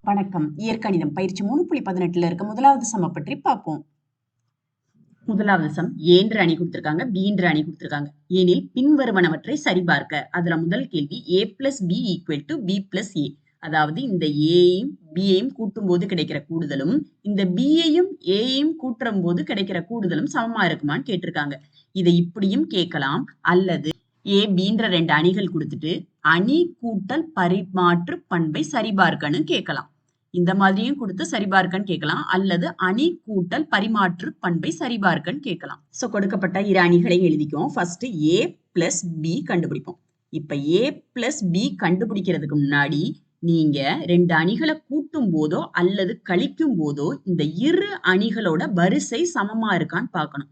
வணக்கம். இயற்கணிதம் பயிற்சி 3.18 இருக்க முதலாவது சம பற்றி பார்ப்போம். முதலாவது சம் ஏன்ற அணி கொடுத்திருக்காங்க, பீன்ற அணி கொடுத்திருக்காங்க. எனில் பின்வருவனவற்றை சரிபார்க்க. அதுல முதல் கேள்வி a plus B equal to B plus A. அதாவது இந்த ஏயும் பியையும் கூட்டும் போது கிடைக்கிற கூடுதலும் இந்த பியையும் ஏயையும் கூட்டுற போது கிடைக்கிற கூடுதலும் சமமா இருக்குமான்னு கேட்டிருக்காங்க. இதை இப்படியும் கேட்கலாம், அல்லது ஏ பீன்ற ரெண்டு அணிகள் கொடுத்துட்டு அணி கூட்டல் பரிமாற்று பண்பை சரிபார்க்கன்னு கேட்கலாம். இந்த மாதிரியும் கொடுத்து சரிபார்க்கன்னு கேட்கலாம், அல்லது அணி கூட்டல் பரிமாற்று பண்பை சரிபார்க்கன்னு கேட்கலாம். சோ கொடுக்கப்பட்ட இரு அணிகளையும் எழுதிக்குவோம். ஃபர்ஸ்ட் ஏ பிளஸ் பி கண்டுபிடிப்போம். இப்ப ஏ பிளஸ் பி கண்டுபிடிக்கிறதுக்கு முன்னாடி நீங்க ரெண்டு அணிகளை கூட்டும் போதோ அல்லது கழிக்கும் போதோ இந்த இரு அணிகளோட வரிசை சமமா இருக்கான்னு பார்க்கணும்.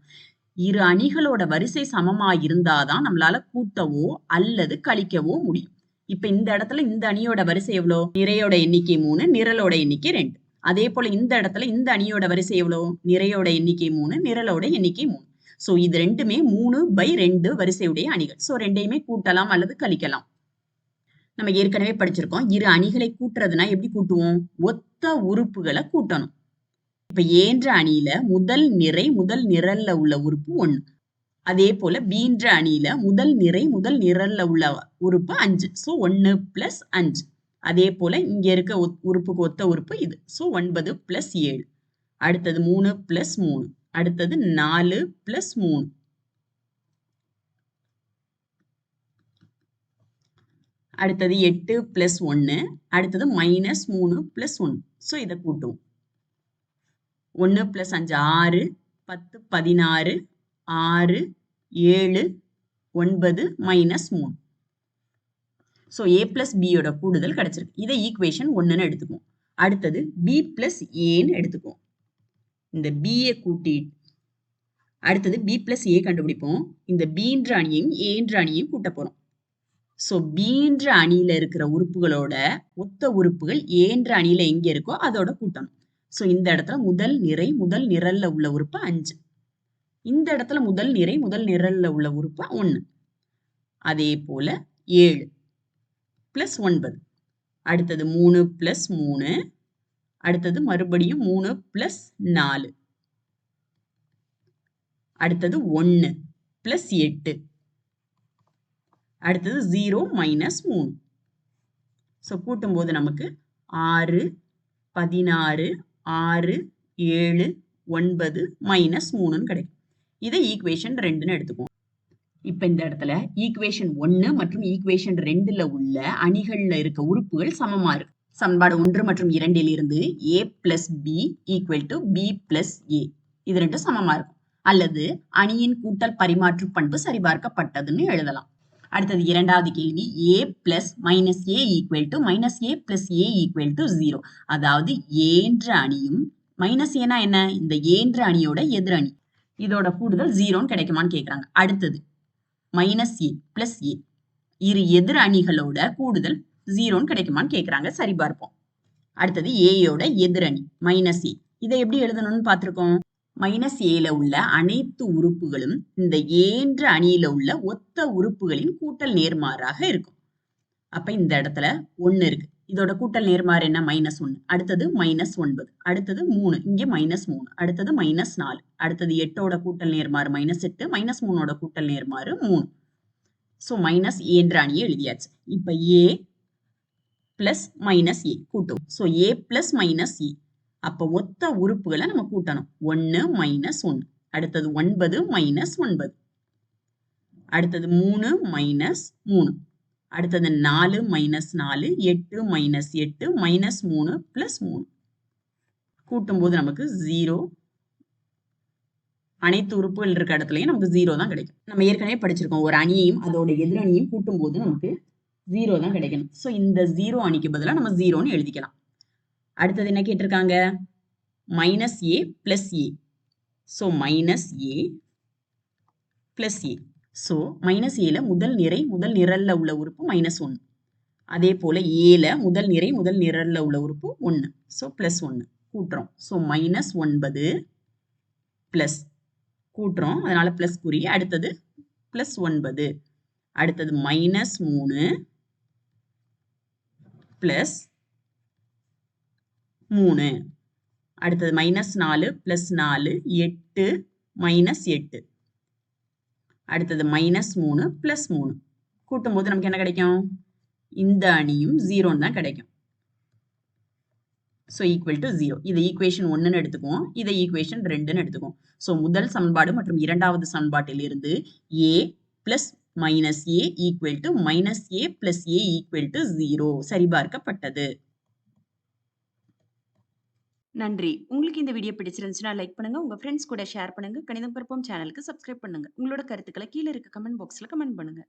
இரு அணிகளோட வரிசை சமமா இருந்தாதான் நம்மளால கூட்டவோ அல்லது கழிக்கவோ முடியும். இப்ப இந்த இடத்துல இந்த அணியோட வரிசை எவ்வளோ? நிறையோட எண்ணிக்கை 3, நிரலோட எண்ணிக்கை 2. அதே போல இந்த இடத்துல இந்த அணியோட வரிசை எவ்வளோ? நிறையோட எண்ணிக்கை 3, நிரலோட எண்ணிக்கை 3. சோ இது ரெண்டுமே 3/2 வரிசையுடைய அணிகள். சோ ரெண்டையுமே கூட்டலாம் அல்லது கழிக்கலாம். நம்ம ஏற்கனவே படிச்சிருக்கோம், இரு அணிகளை கூட்டுறதுனா எப்படி கூட்டுவோம்? ஒத்த உறுப்புகளை கூட்டணும். இப்ப ஏன்ற அணியில முதல் நிரை முதல் நிரல்ல உள்ள உறுப்பு 1. அதே போல பீன்ற அணியில முதல் நிரை முதல் நிரல்ல உள்ள உறுப்பு 5. So 1 plus 5. அதே போல இங்க இருக்க உறுப்புக்கு ஒத்த உறுப்பு இது. So 9 plus 7. அடுத்தது 3 பிளஸ் 3. அடுத்தது 4 பிளஸ் 3. அடுத்தது 8 பிளஸ் 1. அடுத்தது மைனஸ் 3 பிளஸ் 1. சோ இதை கூட்டுவோம். 1 plus 5 6, 10 16, 6 7 9 minus 3. So a plus பியோட கூடுதல் கிடைச்சிருக்கு. இதை ஈக்குவேஷன் 1ன்னு எடுத்துக்குவோம். அடுத்தது b பிளஸ் ஏன்னு எடுத்துக்குவோம். இந்த b கூட்டி அடுத்தது b பிளஸ் ஏ கண்டுபிடிப்போம். இந்த bன்ற அணியையும் ஏன்ற அணியையும் கூட்ட போறோம். சோ bன்ற அணியில இருக்கிற உறுப்புகளோட ஒத்த உறுப்புகள் ஏன்ற அணியில எங்க இருக்கோ அதோட கூட்டணும். சோ இந்த இடத்துல முதல் நிரை முதல் நிரல்ல உள்ள உறுப்பு 5. இந்த இடத்துல முதல் நிரை முதல் நிரல்ல உள்ள உறுப்பு 1. அதே போல 7 பிளஸ் 9. அடுத்தது 3 பிளஸ் 3. அடுத்தது மறுபடியும் 3 பிளஸ் 4. அடுத்தது 1 பிளஸ் 8. அடுத்தது 0 மைனஸ் 3. சோ கூட்டும் போது நமக்கு 6 16 6 7 9 மைனஸ் 3ன்னு கிடைக்கும். இதை ஈக்குவேஷன் 2ன்னு எடுத்துக்குவோம். இப்ப இந்த இடத்துல ஈக்குவேஷன் 1 மற்றும் ஈக்குவேஷன் 2ல உள்ள அணிகள்ல இருக்க உறுப்புகள் சமமா இருக்கு. சமன்பாடு 1 மற்றும் 2ல் இருந்து a plus B equal to B plus A, இது ரெண்டும் சமமா இருக்கும். அல்லது அணியின் கூட்டல் பரிமாற்று பண்பு சரிபார்க்கப்பட்டதுன்னு எழுதலாம். அடுத்தது இரண்டாவது கேள்வி, a plus minus A equal to minus A plus A equal to 0. அதாவது ஏன்ற அணியும் மைனஸ் ஏனா என்ன? இந்த ஏன்ற அணியோட எதிர் அணி, இதோட கூடுதல் 0ன்னு கிடைக்குமான்னு கேட்கறாங்க. அடுத்தது மைனஸ் ஏ பிளஸ் ஏ, இரு எதிர் அணிகளோட கூடுதல் 0ன்னு கிடைக்குமான்னு கேட்கறாங்க. சரி பார்ப்போம். அடுத்தது ஏயோட எதிர் அணி மைனஸ் ஏ, இதை எப்படி எழுதணும்னு பார்த்திருக்கோம். மைனஸ் ஏல உள்ள அனைத்து உறுப்புகளும் இந்த ஏன்ற அணியில உள்ள ஒத்த உறுப்புகளின் கூட்டல் நேர்மாறாக இருக்கும். அப்ப இந்த இடத்துல 1 இருக்கு, இதோட கூட்டல் நேர்மாறு என்ன? மைனஸ் 1. அடுத்தது மைனஸ் 9. அடுத்தது 3, இங்கே மைனஸ் 3. அடுத்தது மைனஸ் 4. அடுத்தது 8ஓட கூட்டல் நேர்மாறு மைனஸ் 8. மைனஸ் 3ஓட கூட்டல் நேர்மாறு 3. சோ மைனஸ் ஏன்ற அணியை எழுதியாச்சு. இப்ப ஏ பிளஸ் மைனஸ் ஏ கூட்டும். சோ ஏ பிளஸ் மைனஸ் ஏ. அப்ப ஒத்த உறுப்புகளை நம்ம கூட்டணும். 1 மைனஸ் 1. அடுத்தது 9 மைனஸ் 9. அடுத்தது 3 மைனஸ் 3. அடுத்தது 4 மைனஸ் 4. 8 மைனஸ் 8. Minus 3 plus 3. கூட்டும் போது நமக்கு 0. அனைத்து உறுப்புகள் இருக்க இடத்துலயும் நமக்கு 0 தான் கிடைக்கும். நம்ம ஏற்கனவே படிச்சிருக்கோம், ஒரு அணியையும் அதோட எதிர் அணியையும் கூட்டும் போது நமக்கு 0 தான் கிடைக்கணும். சோ இந்த 0 அணிக்கு பதிலா நம்ம 0ன்னு எழுதிக்கலாம். அடுத்தது என்ன கேட்டிருக்காங்க? Minus A plus A. So minus A plus A. So minus ஏல முதல் நிரை முதல் நிரல்ல உள்ள உறுப்பு மைனஸ் 1. அதே போல ஏல முதல் நிரை முதல் நிரல்ல உள்ள உறுப்பு 1. சோ பிளஸ் 1 கூட்டுறோம். சோ மைனஸ் 9 பிளஸ் கூட்டுறோம், அதனால பிளஸ் குறி. அடுத்தது பிளஸ் 9. அடுத்தது மைனஸ் 3 பிளஸ் 3. அடுத்தது -4 + 4 8 -8. அடுத்தது -3 + 3. கூட்டும்போது நமக்கு என்ன கிடைக்கும்? இந்த அணியும் 0ன்னு தான் கிடைக்கும். So equal to 0. இதை ஈக்குவேஷன் 1ன்னு எடுத்துக்குவோம். இதை ஈக்குவேஷன் 2ன்னு எடுத்துக்குவோம். ஸோ முதல் சமன்பாடு மற்றும் இரண்டாவது சமன்பாட்டிலிருந்து a plus minus a equal to minus a plus a equal to 0 சரிபார்க்கப்பட்டது. நன்றி. உங்களுக்கு இந்த வீடியோ பிடிச்சிருந்துச்சுன்னா லைக் பண்ணுங்க. உங்க ஃப்ரெண்ட்ஸ் கூட ஷேர் பண்ணுங்க. கணிதம் கற்போம் சேனலுக்கு சப்ஸ்கிரைப் பண்ணுங்க. உங்களோட கருத்துக்களை கீழ இருக்க கமெண்ட் பாக்ஸ்ல கமெண்ட் பண்ணுங்க.